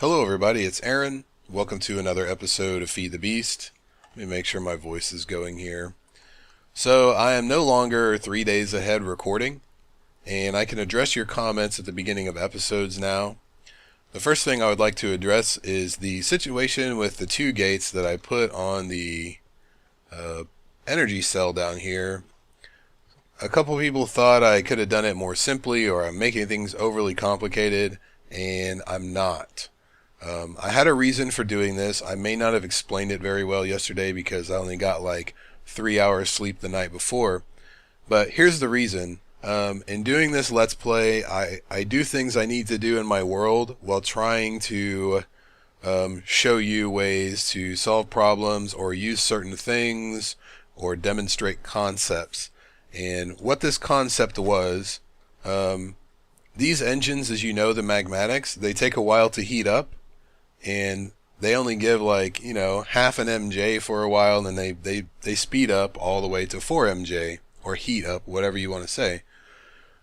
Hello everybody, it's Aaron. Welcome to another episode of Feed the Beast. Let me make sure my voice is going here. So I am no longer 3 days ahead recording, and I can address your comments at the beginning of episodes now. The first thing I would like to address is the situation with the two gates that I put on the energy cell down here. A couple people thought I could have done it more simply, or I'm making things overly complicated, and I'm not. I had a reason for doing this. I may not have explained it very well yesterday because I only got like 3 hours sleep the night before. But here's the reason. In doing this Let's Play, I do things I need to do in my world while trying to show you ways to solve problems or use certain things or demonstrate concepts. And what this concept was, these engines, as you know, the magmatics, they take a while to heat up. And they only give like, half an MJ for a while, and then they speed up all the way to 4 MJ, or heat up, whatever you want to say.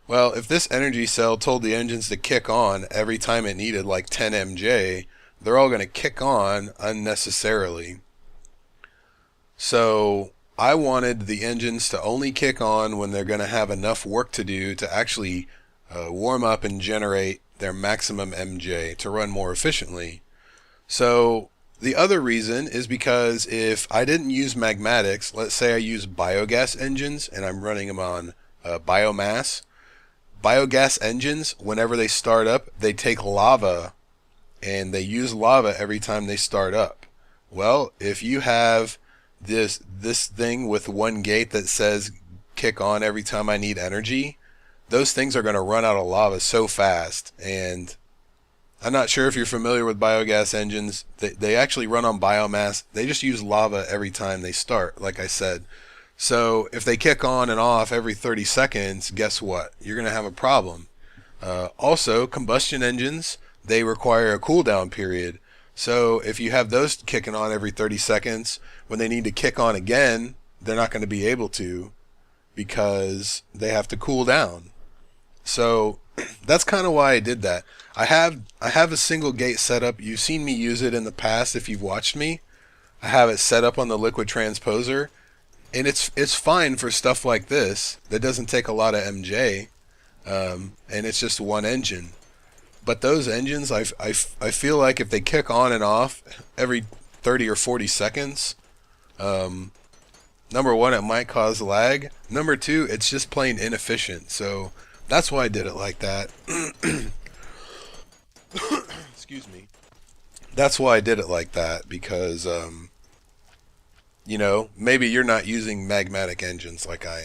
Well, if this energy cell told the engines to kick on every time it needed like 10 MJ, they're all going to kick on unnecessarily. So I wanted the engines to only kick on when they're going to have enough work to do to actually warm up and generate their maximum MJ to run more efficiently. So the other reason is because if I didn't use magmatics, let's say I use biogas engines and I'm running them on biomass. Biogas engines, whenever they start up, they take lava and they use lava every time they start up. Well, if you have this thing with one gate that says kick on every time I need energy, those things are going to run out of lava so fast. And I'm not sure if you're familiar with biogas engines. They actually run on biomass. They just use lava every time they start, like I said. So if they kick on and off every 30 seconds, guess what? You're going to have a problem. Also, combustion engines, they require a cooldown period. So if you have those kicking on every 30 seconds, when they need to kick on again, they're not going to be able to because they have to cool down. So that's kind of why I did that. I have a single gate set up. You've seen me use it in the past if you've watched me. I have it set up on the liquid transposer, and it's fine for stuff like this that doesn't take a lot of MJ, and it's just one engine. But those engines, I feel like if they kick on and off every 30 or 40 seconds, number one, it might cause lag. Number two, it's just plain inefficient. So that's why I did it like that. Excuse me. That's why I did it like that, because, maybe you're not using magmatic engines like I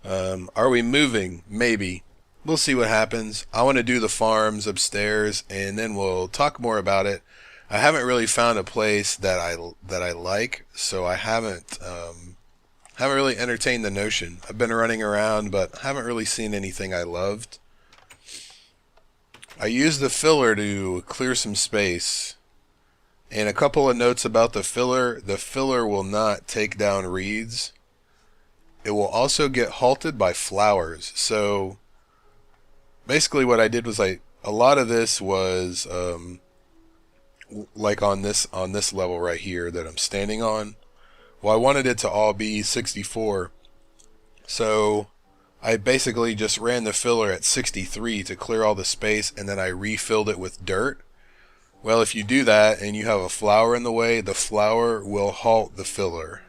am. Are we moving? Maybe. We'll see what happens. I want to do the farms upstairs, and then we'll talk more about it. I haven't really found a place that I like, so I haven't really entertained the notion. I've been running around, but haven't really seen anything I loved. I used the filler to clear some space. And a couple of notes about the filler. The filler will not take down reeds. It will also get halted by flowers. So basically what I did was a lot of this was like on this level right here that I'm standing on. Well, I wanted it to all be 64. So I basically just ran the filler at 63 to clear all the space, and then I refilled it with dirt. Well, if you do that and you have a flower in the way, the flower will halt the filler.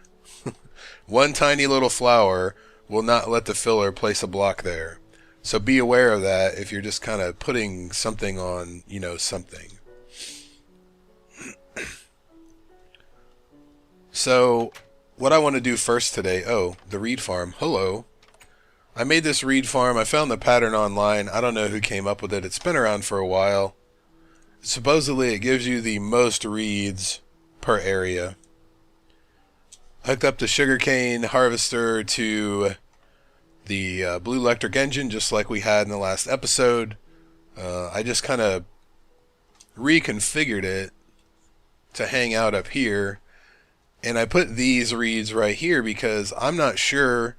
One tiny little flower will not let the filler place a block there. So be aware of that if you're just kind of putting something on, something. So what I want to do first today, the reed farm. Hello. I made this reed farm. I found the pattern online. I don't know who came up with it. It's been around for a while. Supposedly it gives you the most reeds per area. Hooked up the sugarcane harvester to the blue electric engine just like we had in the last episode. I just kind of reconfigured it to hang out up here. And I put these reeds right here because I'm not sure.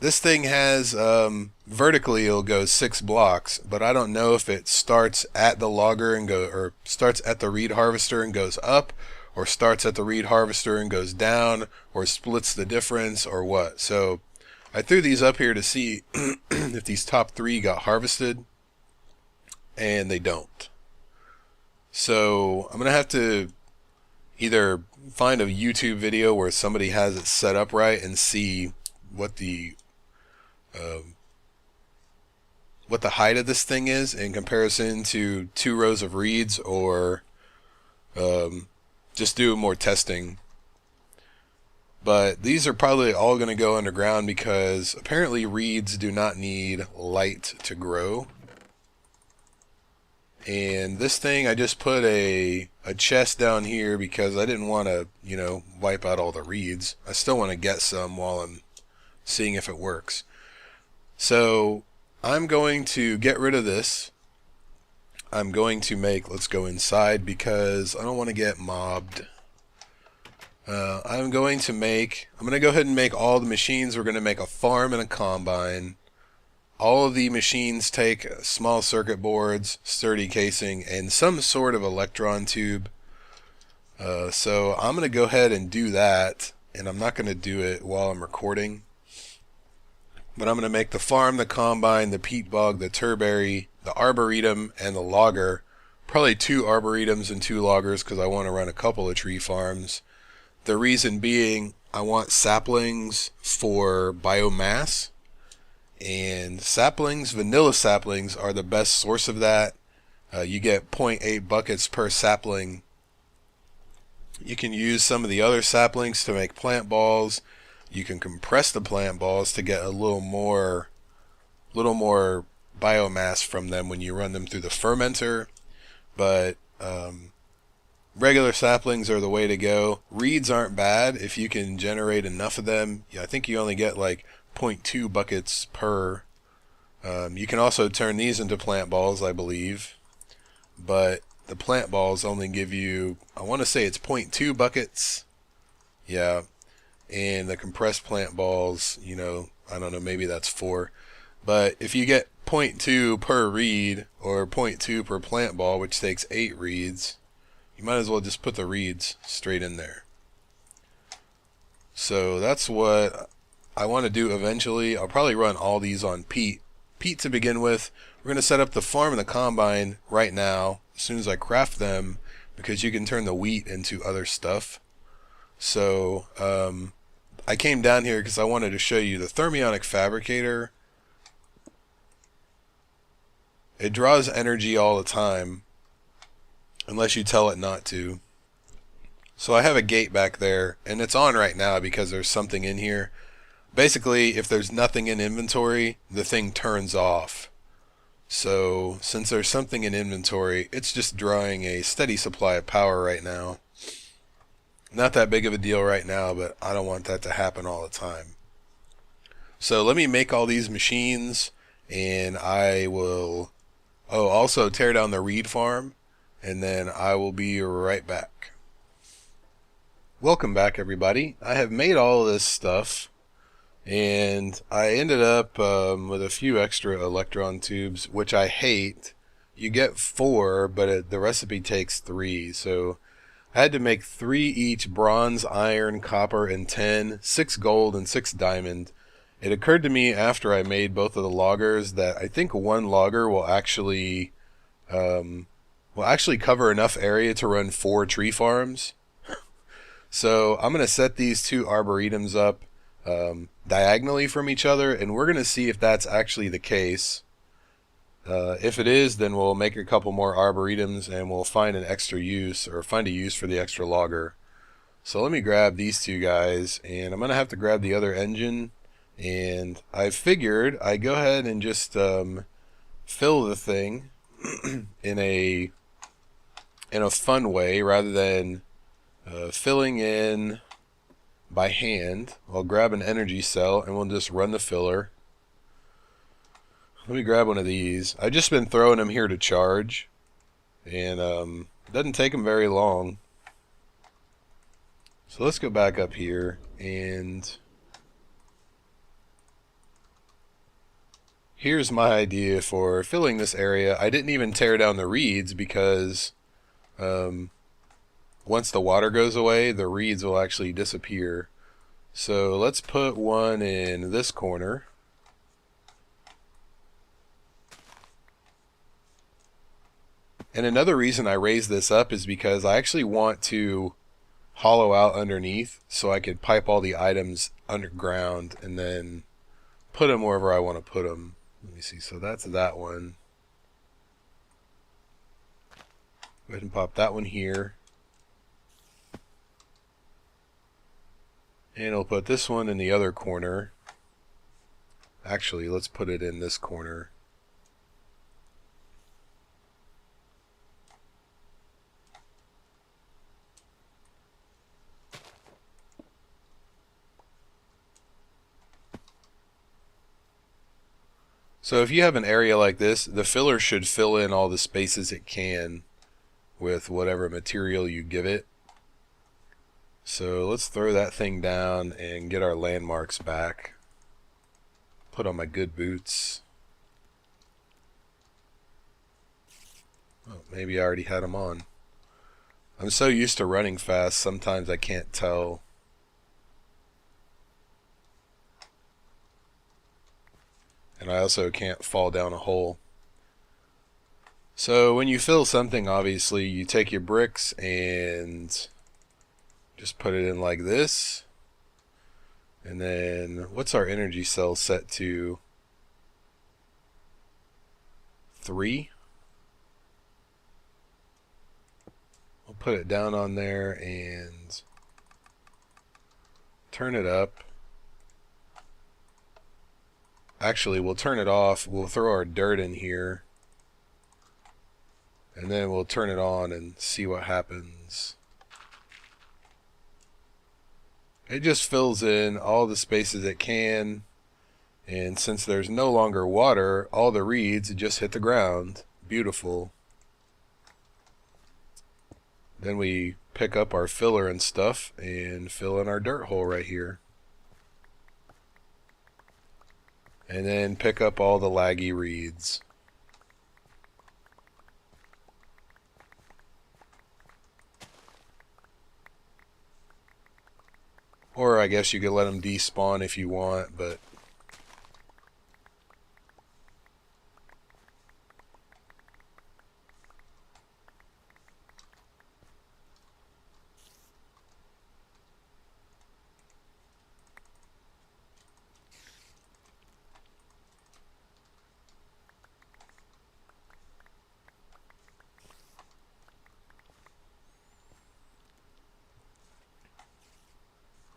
This thing has vertically it'll go 6 blocks, but I don't know if it starts at the logger and go or starts at the reed harvester and goes up, or starts at the reed harvester and goes down, or splits the difference, or what. So I threw these up here to see if these top 3 got harvested, and they don't. So I'm gonna have to either find a YouTube video where somebody has it set up right and see what the height of this thing is in comparison to 2 rows of reeds, or just do more testing. But these are probably all going to go underground because apparently reeds do not need light to grow. And this thing, I just put a chest down here because I didn't want to, wipe out all the reeds. I still want to get some while I'm seeing if it works. So I'm going to get rid of this. I'm going to let's go inside because I don't want to get mobbed. I'm going to go ahead and make all the machines. We're going to make a farm and a combine. All of the machines take small circuit boards, sturdy casing, and some sort of electron tube. So I'm going to go ahead and do that, and I'm not going to do it while I'm recording. But I'm going to make the farm, the combine, the peat bog, the turberry, the arboretum, and the logger. Probably 2 arboretums and 2 loggers because I want to run a couple of tree farms. The reason being, I want saplings for biomass. And saplings, vanilla saplings, are the best source of that. You get 0.8 buckets per sapling. You can use some of the other saplings to make plant balls. You can compress the plant balls to get a little more biomass from them when you run them through the fermenter. But regular saplings are the way to go. Reeds aren't bad if you can generate enough of them. I think you only get like 0.2 buckets per. You can also turn these into plant balls, I believe. But the plant balls only give you, I want to say it's 0.2 buckets. Yeah. And the compressed plant balls, I don't know, maybe that's 4. But if you get 0.2 per reed or 0.2 per plant ball, which takes 8 reeds, you might as well just put the reeds straight in there. So that's what I want to do eventually. I'll probably run all these on peat. Peat to begin with. We're going to set up the farm and the combine right now as soon as I craft them, because you can turn the wheat into other stuff. So I came down here because I wanted to show you the thermionic fabricator. It draws energy all the time unless you tell it not to. So I have a gate back there, and it's on right now because there's something in here. Basically, if there's nothing in inventory, the thing turns off. So since there's something in inventory, it's just drawing a steady supply of power right now. Not that big of a deal right now, but I don't want that to happen all the time. So let me make all these machines, and I will also tear down the reed farm, and then I will be right back. Welcome back, everybody. I have made all of this stuff, and I ended up with a few extra electron tubes, which I hate. You get 4, but the recipe takes 3, so I had to make 3 each: bronze, iron, copper, and tin, 6 gold, and 6 diamond. It occurred to me after I made both of the loggers that I think 1 logger will actually cover enough area to run 4 tree farms. So I'm going to set these 2 arboretums up diagonally from each other, and we're going to see if that's actually the case. If it is, then we'll make a couple more arboretums and we'll find an extra use, or find a use for the extra logger. So let me grab these 2 guys, and I'm going to have to grab the other engine. And I figured I'd go ahead and just fill the thing in a fun way rather than filling in by hand. I'll grab an energy cell and we'll just run the filler. Let me grab one of these. I've just been throwing them here to charge, and it doesn't take them very long. So let's go back up here, and Here's my idea for filling this area. I didn't even tear down the reeds because once the water goes away, the reeds will actually disappear. So let's put one in this corner. And another reason I raised this up is because I actually want to hollow out underneath so I could pipe all the items underground and then put them wherever I want to put them. Let me see, so that's that one. Go ahead and pop that one here. And I'll put this one in the other corner. Actually, let's put it in this corner. So if you have an area like this, the filler should fill in all the spaces it can with whatever material you give it. So let's throw that thing down and get our landmarks back. Put on my good boots. Oh, maybe I already had them on. I'm so used to running fast, sometimes I can't tell. And I also can't fall down a hole. So when you fill something, obviously, you take your bricks and just put it in like this. And then, what's our energy cell set to? 3. We'll put it down on there and turn it up. Actually, we'll turn it off. We'll throw our dirt in here. And then we'll turn it on and see what happens. It just fills in all the spaces it can. And since there's no longer water, all the reeds just hit the ground. Beautiful. Then we pick up our filler and stuff and fill in our dirt hole right here. And then pick up all the laggy reeds. Or I guess you could let them despawn if you want, but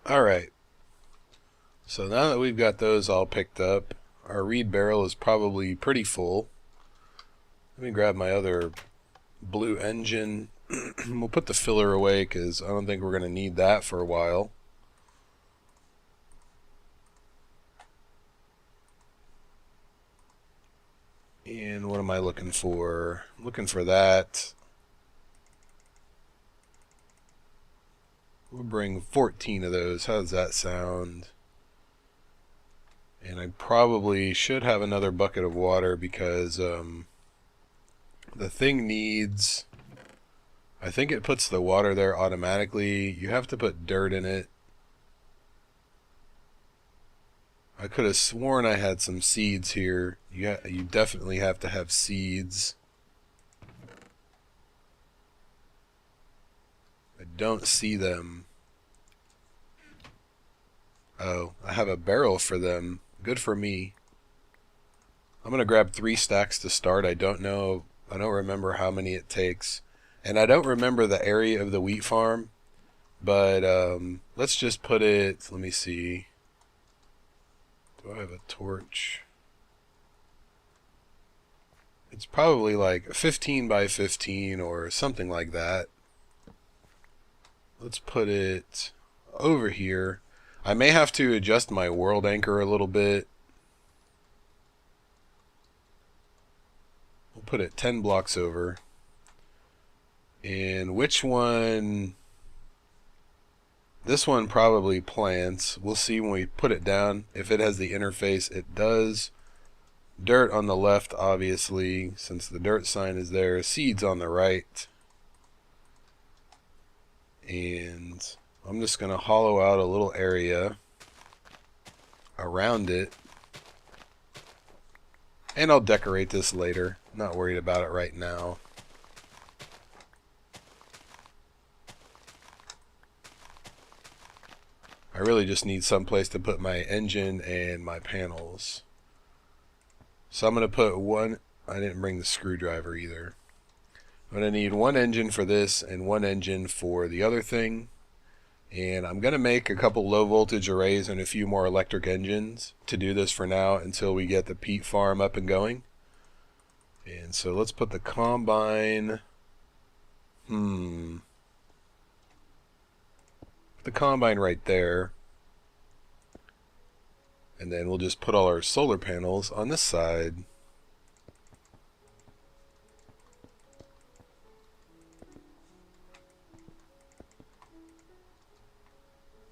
alright, so now that we've got those all picked up, our reed barrel is probably pretty full. Let me grab my other blue engine. We'll put the filler away because I don't think we're going to need that for a while. And what am I looking for? I'm looking for that. We'll bring 14 of those. How does that sound? And I probably should have another bucket of water because the thing needs... I think it puts the water there automatically. You have to put dirt in it. I could have sworn I had some seeds here. You definitely have to have seeds. I don't see them. Oh, I have a barrel for them. Good for me. I'm gonna grab 3 stacks to start. I don't remember how many it takes. And I don't remember the area of the wheat farm. But let's just put it, let me see. Do I have a torch? It's probably like 15 by 15 or something like that. Let's put it over here. I may have to adjust my world anchor a little bit. We'll put it 10 blocks over. And which one? This one probably plants. We'll see when we put it down. If it has the interface, it does. Dirt on the left, obviously, since the dirt sign is there. Seeds on the right. And I'm just going to hollow out a little area around it. And I'll decorate this later. Not worried about it right now. I really just need some place to put my engine and my panels. So I'm going to put one. I didn't bring the screwdriver either. I'm going to need one engine for this and one engine for the other thing. And I'm going to make a couple low voltage arrays and a few more electric engines to do this for now until we get the peat farm up and going. And so let's put the combine. The combine right there. And then we'll just put all our solar panels on this side.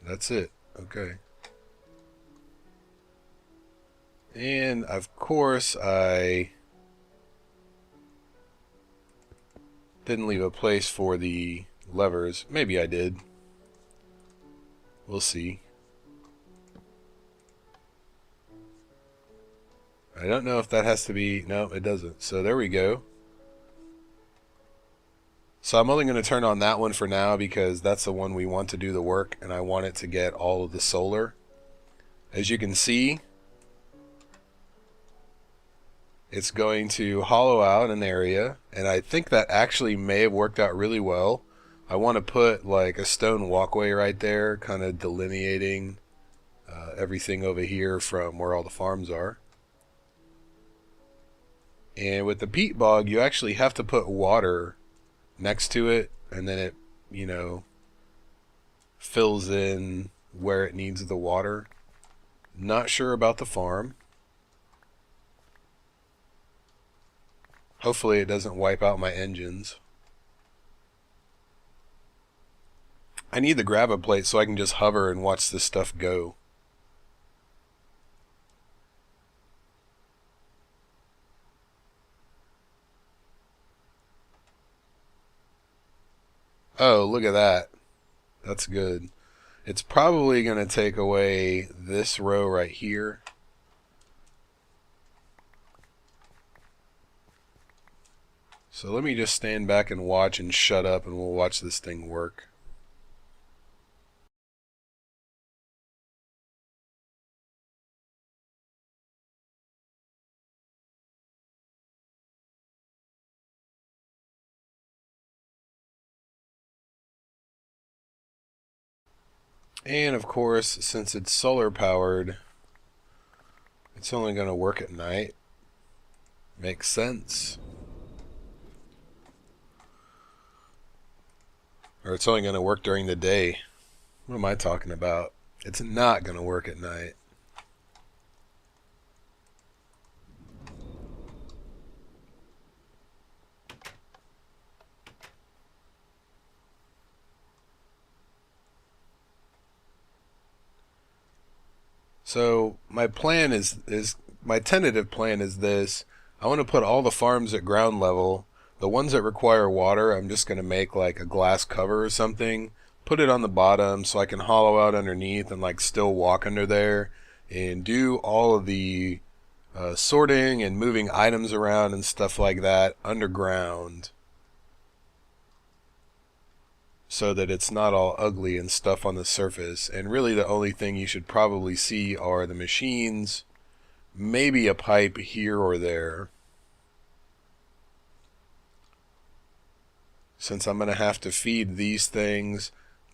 That's it. Okay. And of course I didn't leave a place for the levers. Maybe I did. We'll see. I don't know if that has to be... No, it doesn't. So there we go. So I'm only going to turn on that one for now because that's the one we want to do the work, and I want it to get all of the solar. As you can see, it's going to hollow out an area, and I think that actually may have worked out really well. I want to put like a stone walkway right there, kind of delineating everything over here from where all the farms are. And with the peat bog, you actually have to put water next to it, and then it, you know, fills in where it needs the water. Not sure about the farm. Hopefully it doesn't wipe out my engines. I need the grab a plate so I can just hover and watch this stuff go. Oh, look at that. That's good. It's probably going to take away this row right here. So let me just stand back and watch and shut up, and we'll watch this thing work. And of course, since it's solar powered, it's only going to work at night. Makes sense. Or it's only going to work during the day. What am I talking about? It's not going to work at night. So my plan is my tentative plan is this. I want to put all the farms at ground level. The ones that require water, I'm just going to make like a glass cover or something. Put it on the bottom so I can hollow out underneath and like still walk under there and do all of the sorting and moving items around and stuff like that underground, so that it's not all ugly and stuff on the surface. And really the only thing you should probably see are the machines, maybe a pipe here or there, since I'm going to have to feed these things.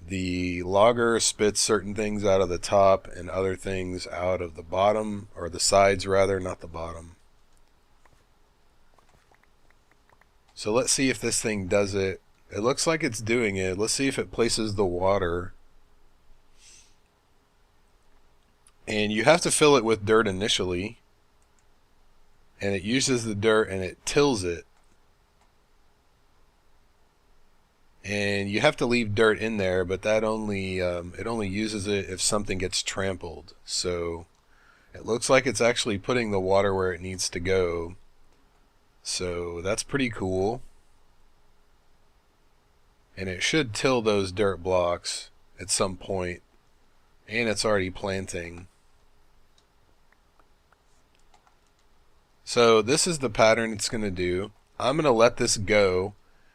The logger spits certain things out of the top and other things out of the bottom, or the sides rather, not the bottom. So let's see if this thing does it. It looks like it's doing it. Let's see if it places the water. And you have to fill it with dirt initially. And it uses the dirt and it tills it. And you have to leave dirt in there, but that only it only uses it if something gets trampled. So It looks like it's actually putting the water where it needs to go. So that's pretty cool. And it should till those dirt blocks at some point. And it's already planting. So this is the pattern it's going to do. I'm going to let this go.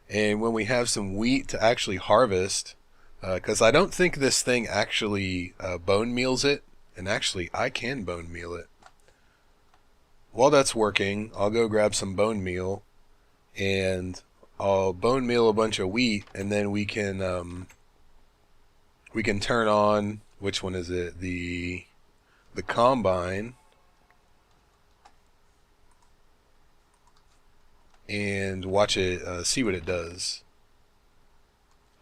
And when we have some wheat to actually harvest, because I don't think this thing actually bone meals it. And actually, I can bone meal it. While that's working, I'll go grab some bone meal. And I'll bone meal a bunch of wheat. And then we can turn on, which one is it? The combine. And watch it, see what it does.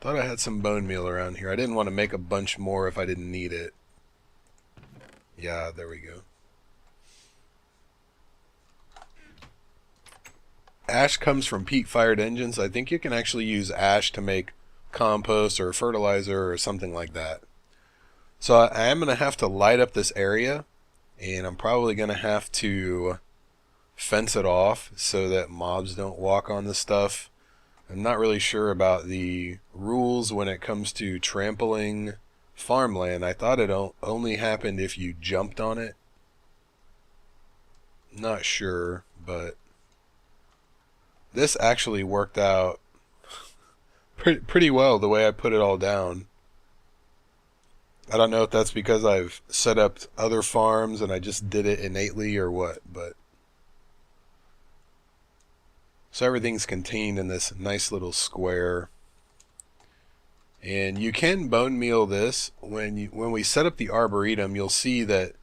Thought I had some bone meal around here. I didn't want to make a bunch more if I didn't need it. Yeah, there we go. Ash comes from peat-fired engines. I think you can actually use ash to make compost or fertilizer or something like that. So I am going to have to light up this area, and I'm probably going to have to fence it off so that mobs don't walk on the stuff. I'm not really sure about the rules when it comes to trampling farmland. I thought it only happened if you jumped on it. Not sure, but this actually worked out pretty well the way I put it all down. I don't know if that's because I've set up other farms and I just did it innately or what, but so everything's contained in this nice little square. And you can bone meal this. When we set up the arboretum, you'll see that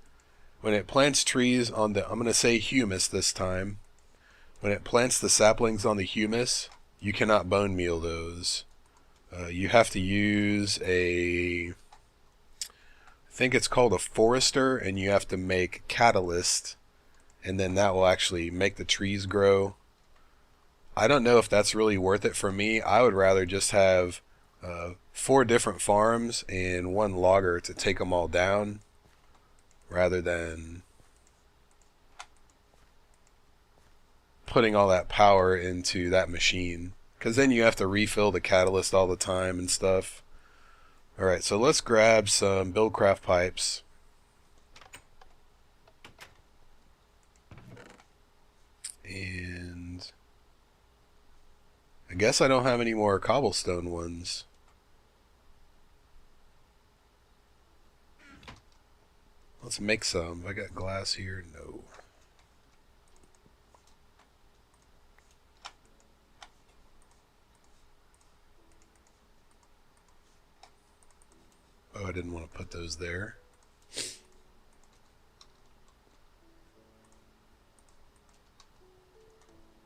when it plants trees on the, I'm going to say humus this time, when it plants the saplings on the humus, you cannot bone meal those. You have to use I think it's called a forester, and you have to make catalyst, and then that will actually make the trees grow. I don't know if that's really worth it for me. I would rather just have 4 different farms and 1 logger to take them all down, rather than putting all that power into that machine, because then you have to refill the catalyst all the time and stuff. Alright, so let's grab some Buildcraft pipes. And I guess I don't have any more cobblestone ones. Let's make some. I got glass here? No. Oh, I didn't want to put those there.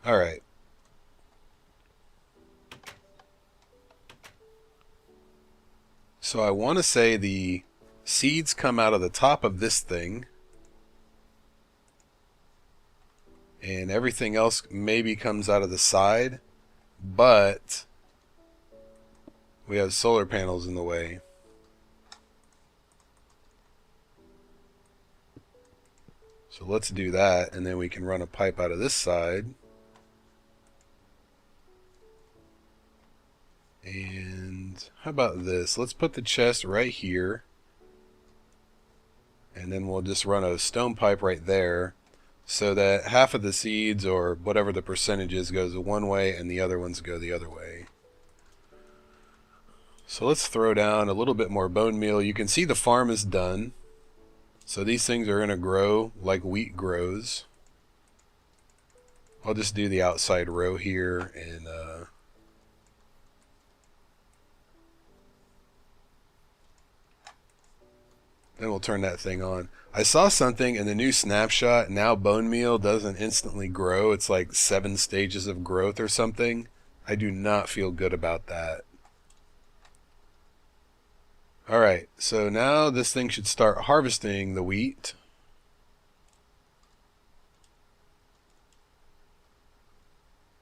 Alright. So I want to say the seeds come out of the top of this thing, and everything else maybe comes out of the side, but we have solar panels in the way. So let's do that, and then we can run a pipe out of this side. And how about this? Let's put the chest right here. And then we'll just run a stone pipe right there, so that half of the seeds, or whatever the percentage is, goes one way and the other ones go the other way. So let's throw down a little bit more bone meal. You can see the farm is done. So these things are going to grow like wheat grows. I'll just do the outside row here, and then we'll turn that thing on. I saw something in the new snapshot. Now bone meal doesn't instantly grow. It's like 7 stages of growth or something. I do not feel good about that. Alright, so now this thing should start harvesting the wheat.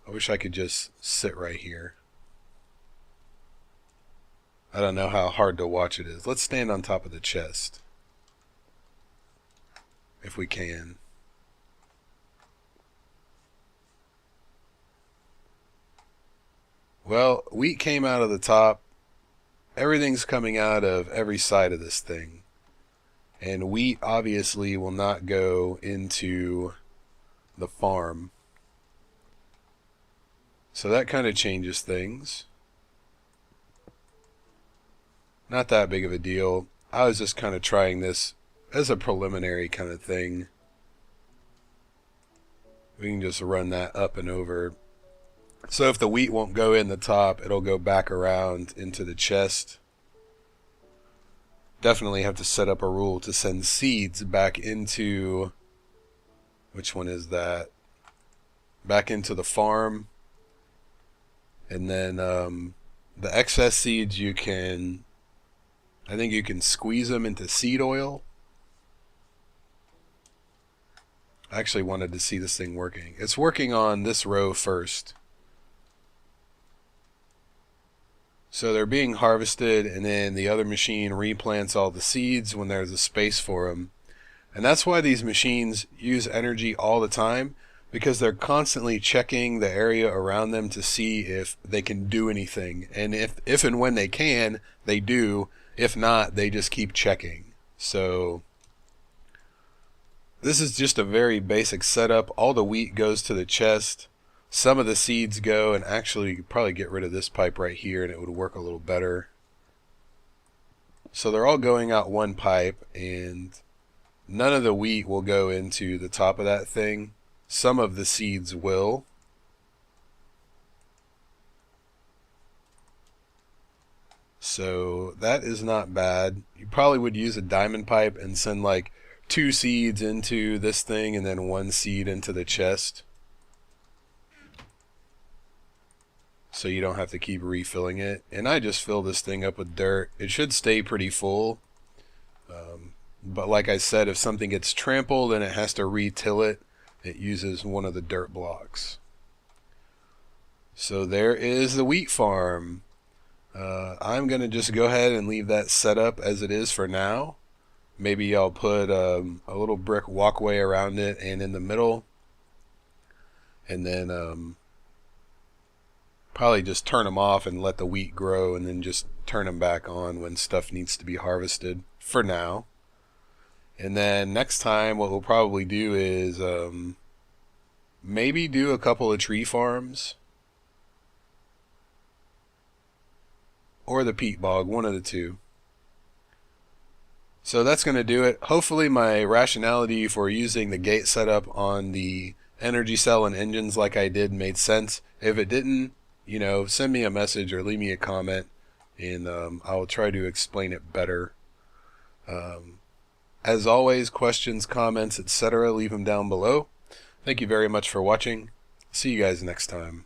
I wish I could just sit right here. I don't know how hard to watch it is. Let's stand on top of the chest. if we can. Well, wheat came out of the top. Everything's coming out of every side of this thing. And wheat obviously will not go into the farm. So that kind of changes things. Not that big of a deal. I was just kind of trying this as a preliminary kind of thing. We can just run that up and over. So if the wheat won't go in the top, it'll go back around into the chest. Definitely have to set up a rule to send seeds back into, which one is that? Back into the farm. And then the excess seeds you can, I think you can squeeze them into seed oil. I actually wanted to see this thing working. It's working on this row first. So they're being harvested, and then the other machine replants all the seeds when there's a space for them. And that's why these machines use energy all the time, because they're constantly checking the area around them to see if they can do anything. And if and when they can, they do. If not, they just keep checking. So this is just a very basic setup. All the wheat goes to the chest. Some of the seeds go, and actually you could probably get rid of this pipe right here and it would work a little better. So they're all going out one pipe, and none of the wheat will go into the top of that thing. Some of the seeds will. So that is not bad. You probably would use a diamond pipe and send like 2 seeds into this thing and then 1 seed into the chest. So you don't have to keep refilling it. And I just fill this thing up with dirt. It should stay pretty full. But like I said, if something gets trampled and it has to re-till it, it uses one of the dirt blocks. So there is the wheat farm. I'm going to just go ahead and leave that set up as it is for now. Maybe I'll put a little brick walkway around it and in the middle. And then probably just turn them off and let the wheat grow, and then just turn them back on when stuff needs to be harvested for now. And then next time what we'll probably do is maybe do a couple of tree farms. Or the peat bog, one of the two. So that's going to do it. Hopefully my rationality for using the gate setup on the energy cell and engines like I did made sense. If it didn't, you know, send me a message or leave me a comment, and I'll try to explain it better. As always, questions, comments, etc., leave them down below. Thank you very much for watching. See you guys next time.